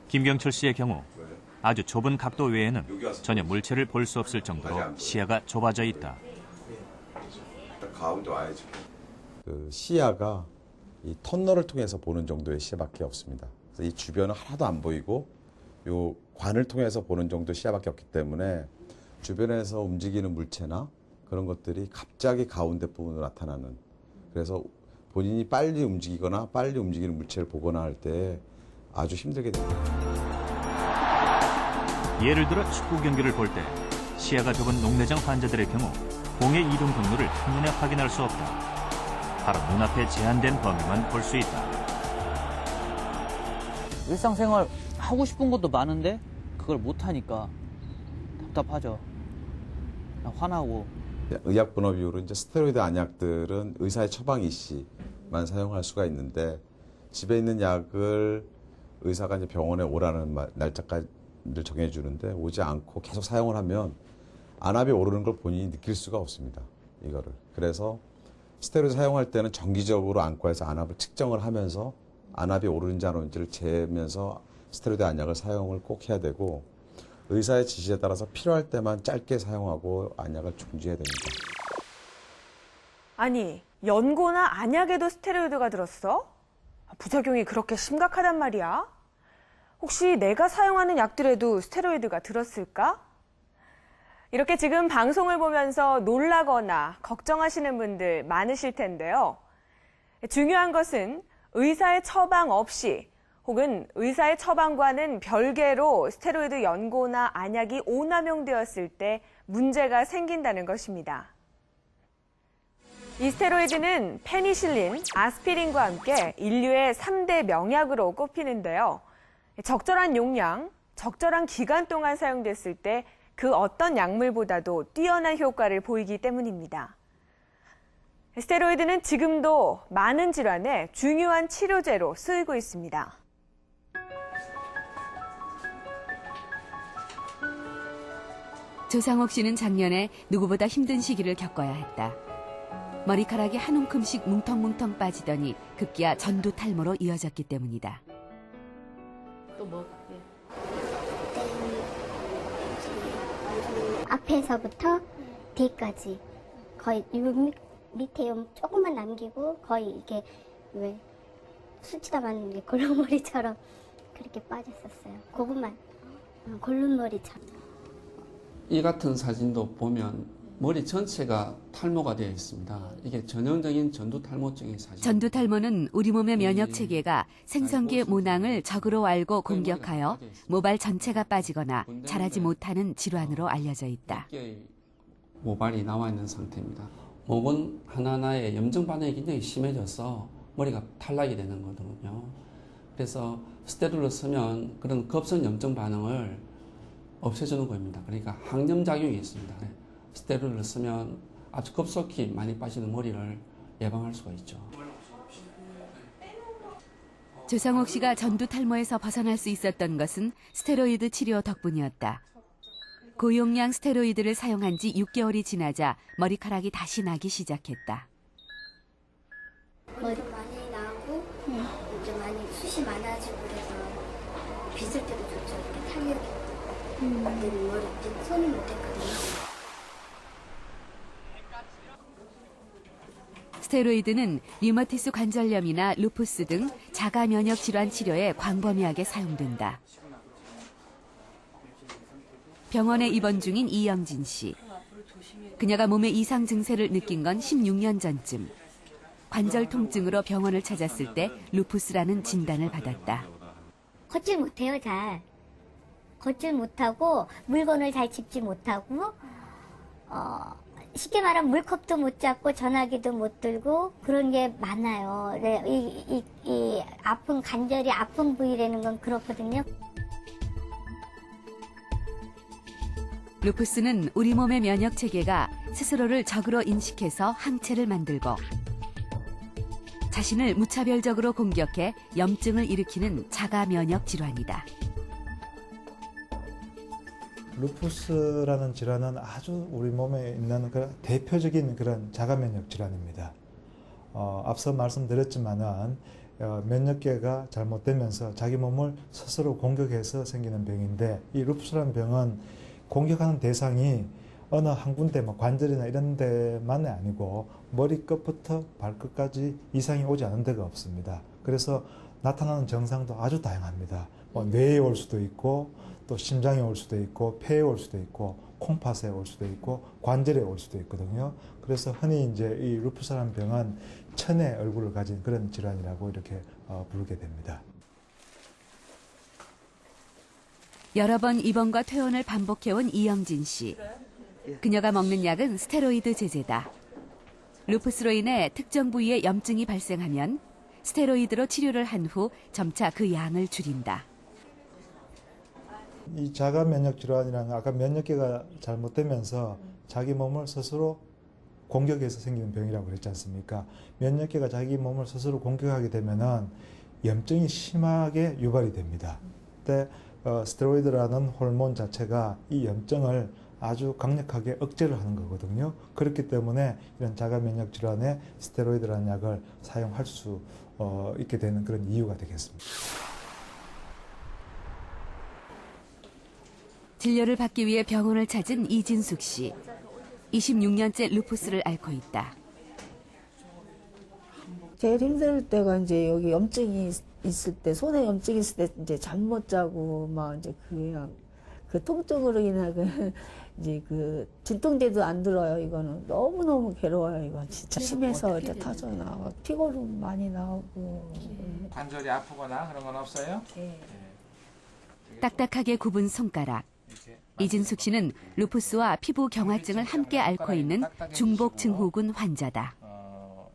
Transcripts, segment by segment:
김경철 씨의 경우 아주 좁은 각도 외에는 전혀 물체를 볼 수 없을 정도로 시야가 좁아져 있다. 가운데 와야지. 그 시야가 이 터널을 통해서 보는 정도의 시야밖에 없습니다. 그래서 이 주변은 하나도 안 보이고 요 관을 통해서 보는 정도 시야밖에 없기 때문에 주변에서 움직이는 물체나 그런 것들이 갑자기 가운데 부분으로 나타나는, 그래서 본인이 빨리 움직이거나 빨리 움직이는 물체를 보거나 할 때 아주 힘들게 됩니다. 예를 들어 축구 경기를 볼 때 시야가 좁은 녹내장 환자들의 경우 공의 이동 경로를 한눈에 확인할 수 없다. 바로 눈앞에 제한된 범위만 볼 수 있다. 일상생활 하고 싶은 것도 많은데 그걸 못하니까 답답하죠. 그냥 화나고. 의약분업이후로 이제 스테로이드 안약들은 의사의 처방 이시만 사용할 수가 있는데, 집에 있는 약을 의사가 이제 병원에 오라는 날짜를 정해주는데 오지 않고 계속 사용을 하면 안압이 오르는 걸 본인이 느낄 수가 없습니다. 이거를. 그래서 스테로이드 사용할 때는 정기적으로 안과에서 안압을 측정을 하면서 안압이 오르는지 안 오르는지를 재면서 스테로이드 안약을 사용을 꼭 해야 되고, 의사의 지시에 따라서 필요할 때만 짧게 사용하고 안약을 중지해야 됩니다. 아니, 연고나 안약에도 스테로이드가 들었어? 부작용이 그렇게 심각하단 말이야? 혹시 내가 사용하는 약들에도 스테로이드가 들었을까? 이렇게 지금 방송을 보면서 놀라거나 걱정하시는 분들 많으실 텐데요. 중요한 것은 의사의 처방 없이 혹은 의사의 처방과는 별개로 스테로이드 연고나 안약이 오남용되었을 때 문제가 생긴다는 것입니다. 이 스테로이드는 페니실린, 아스피린과 함께 인류의 3대 명약으로 꼽히는데요. 적절한 용량, 적절한 기간 동안 사용됐을 때 그 어떤 약물보다도 뛰어난 효과를 보이기 때문입니다. 스테로이드는 지금도 많은 질환에 중요한 치료제로 쓰이고 있습니다. 조상옥 씨는 작년에 누구보다 힘든 시기를 겪어야 했다. 머리카락이 한 움큼씩 뭉텅뭉텅 빠지더니 급기야 전두 탈모로 이어졌기 때문이다. 또 뭐? 앞에서부터 뒤까지 거의 밑에 조금만 남기고 거의 이게 왜 수치다 맞는 골룸머리처럼 그렇게 빠졌었어요. 그것만 골룸머리처럼. 이 같은 사진도 보면 머리 전체가 탈모가 되어 있습니다. 이게 전형적인 전두 탈모증의 사진. 전두 탈모는 우리 몸의 면역 체계가 생성기의 모낭을 적으로 알고 공격하여 모발 전체가 빠지거나 자라지 못하는 질환으로 알려져 있다. 모발이 나와 있는 상태입니다. 모근 하나하나에 염증 반응이 굉장히 심해져서 머리가 탈락이 되는 거거든요. 그래서 스테로이드를 쓰면 그런 급성 염증 반응을 없애주는 겁니다. 그러니까 항염 작용이 있습니다. 스테로이드를 쓰면 아주 급속히 많이 빠지는 머리를 예방할 수가 있죠. 조상옥 씨가 전두 탈모에서 벗어날 수 있었던 것은 스테로이드 치료 덕분이었다. 고용량 스테로이드를 사용한 지 6개월이 지나자 머리카락이 다시 나기 시작했다. 머리 많이 나고 이제 많이 숱이 많아지고 그래서 빗을 때도 좋죠. 이렇게 탄력이 되는 머리 손이 못 됐거든요. 스테로이드는 류마티스 관절염이나 루푸스 등 자가 면역 질환 치료에 광범위하게 사용된다. 병원에 입원 중인 이영진 씨. 그녀가 몸에 이상 증세를 느낀 건 16년 전쯤. 관절 통증으로 병원을 찾았을 때 루푸스라는 진단을 받았다. 걷질 못해요, 잘. 걷질 못하고 물건을 잘 짚지 못하고 쉽게 말하면 물컵도 못 잡고 전화기도 못 들고 그런 게 많아요. 이 아픈 관절이 아픈 부위라는 건 그렇거든요. 루푸스는 우리 몸의 면역 체계가 스스로를 적으로 인식해서 항체를 만들고 자신을 무차별적으로 공격해 염증을 일으키는 자가 면역 질환이다. 루푸스라는 질환은 아주 우리 몸에 있는 대표적인 그런 자가 면역 질환입니다. 앞서 말씀드렸지만은 면역계가 잘못되면서 자기 몸을 스스로 공격해서 생기는 병인데, 이 루푸스라는 병은 공격하는 대상이 어느 한 군데 관절이나 이런 데만이 아니고 머리끝부터 발끝까지 이상이 오지 않은 데가 없습니다. 그래서 나타나는 증상도 아주 다양합니다. 뇌에 올 수도 있고, 또 심장에 올 수도 있고, 폐에 올 수도 있고, 콩팥에 올 수도 있고, 관절에 올 수도 있거든요. 그래서 흔히 이제 이 루푸스라는 병은 천의 얼굴을 가진 그런 질환이라고 이렇게 부르게 됩니다. 여러 번 입원과 퇴원을 반복해온 이영진 씨. 그녀가 먹는 약은 스테로이드 제제다. 루푸스로 인해 특정 부위에 염증이 발생하면 스테로이드로 치료를 한 후 점차 그 양을 줄인다. 이 자가 면역 질환이라는 아까 면역계가 잘못되면서 자기 몸을 스스로 공격해서 생기는 병이라고 그랬지 않습니까? 면역계가 자기 몸을 스스로 공격하게 되면은 염증이 심하게 유발이 됩니다. 그때 스테로이드라는 호르몬 자체가 이 염증을 아주 강력하게 억제를 하는 거거든요. 그렇기 때문에 이런 자가 면역 질환에 스테로이드라는 약을 사용할 수 있게 되는 그런 이유가 되겠습니다. 진료를 받기 위해 병원을 찾은 이진숙 씨. 26년째 루푸스를 앓고 있다. 제일 힘들 때가 이제 여기 염증이 있을 때, 손에 염증이 있을 때 이제 잠 못 자고 막 이제 그 통증으로 인해 이제 진통제도 안 들어요. 이거는 너무너무 괴로워요. 이건 진짜 심해서 이제 터져 나와 피고름 많이 나오고. 관절이 아프거나 그런 건 없어요? 네. 딱딱하게 굽은 손가락. 이진숙 씨는 루푸스와 피부 경화증을 함께 앓고 있는 중복 증후군 환자다.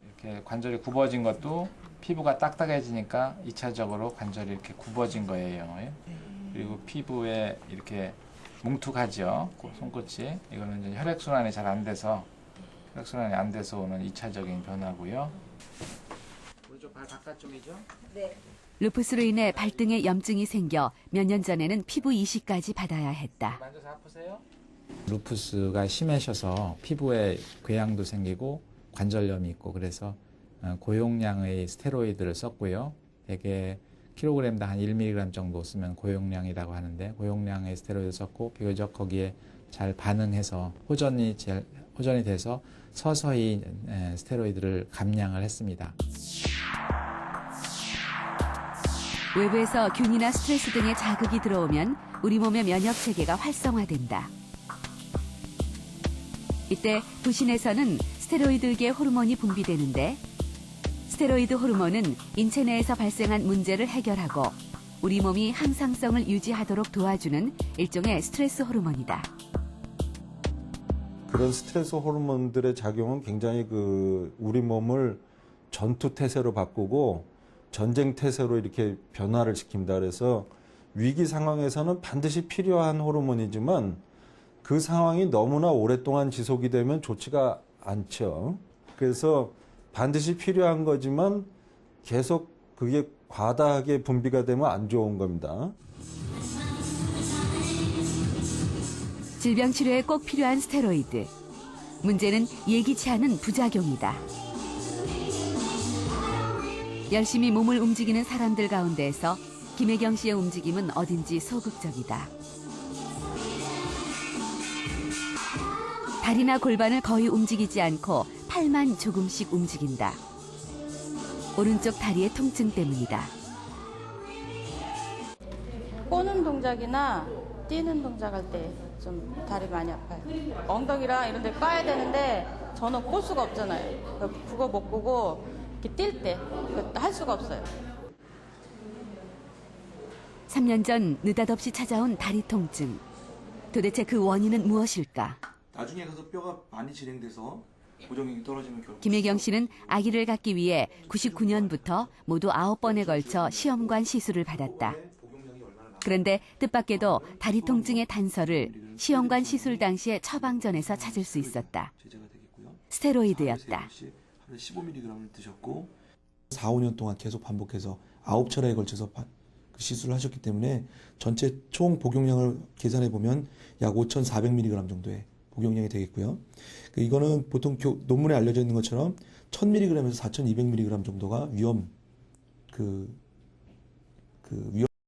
이렇게 관절이 굽어진 것도 피부가 딱딱해지니까 2차적으로 관절이 이렇게 굽어진 거예요. 그리고 피부에 이렇게 뭉툭하죠. 손끝이. 이거는 이제 혈액순환이 잘 안 돼서 오는 2차적인 변화고요. 오른쪽 발 바깥쪽이죠? 네. 루푸스로 인해 발등에 염증이 생겨 몇 년 전에는 피부 이식까지 받아야 했다. 만져서 아프세요? 루푸스가 심해셔서 피부에 궤양도 생기고 관절염이 있고 그래서 고용량의 스테로이드를 썼고요. 대개 킬로그램당 한 1mg 정도 쓰면 고용량이라고 하는데 고용량의 스테로이드를 썼고 비교적 거기에 잘 반응해서 호전이 돼서 서서히 스테로이드를 감량을 했습니다. 외부에서 균이나 스트레스 등의 자극이 들어오면 우리 몸의 면역 체계가 활성화된다. 이때 부신에서는 스테로이드계 호르몬이 분비되는데 스테로이드 호르몬은 인체 내에서 발생한 문제를 해결하고 우리 몸이 항상성을 유지하도록 도와주는 일종의 스트레스 호르몬이다. 그런 스트레스 호르몬들의 작용은 굉장히 우리 몸을 전투 태세로 바꾸고 전쟁 태세로 이렇게 변화를 시킵니다. 그래서 위기 상황에서는 반드시 필요한 호르몬이지만 그 상황이 너무나 오랫동안 지속이 되면 좋지가 않죠. 그래서 반드시 필요한 거지만 계속 그게 과다하게 분비가 되면 안 좋은 겁니다. 질병 치료에 꼭 필요한 스테로이드. 문제는 예기치 않은 부작용이다. 열심히 몸을 움직이는 사람들 가운데에서 김혜경 씨의 움직임은 어딘지 소극적이다. 다리나 골반을 거의 움직이지 않고 팔만 조금씩 움직인다. 오른쪽 다리의 통증 때문이다. 꼬는 동작이나 뛰는 동작할 때 좀 다리 많이 아파요. 엉덩이랑 이런 데 까야 되는데 저는 꼴 수가 없잖아요. 그거 못 보고 이렇게 뛸 때 할 수가 없어요. 3년 전 느닷없이 찾아온 다리 통증. 도대체 그 원인은 무엇일까? 나중에 가서 뼈가 많이 진행돼서 고정력이 떨어지면 결국 김혜경 씨는 아기를 갖기 위해 99년부터 모두 9번에 걸쳐 시험관 시술을 받았다. 그런데 뜻밖에도 다리 통증의 단서를 시험관 시술 당시의 처방전에서 찾을 수 있었다. 스테로이드였다. 하루에 15mg을 드셨고 4, 5년 동안 계속 반복해서 9차례에 걸쳐서 시술을 하셨기 때문에 전체 총 복용량을 계산해 보면 약 5,400mg 정도의 복용량이 되겠고요. 이거는 보통 논문에 알려져 있는 것처럼 1000mg에서 4200mg 정도가 위험 그 위험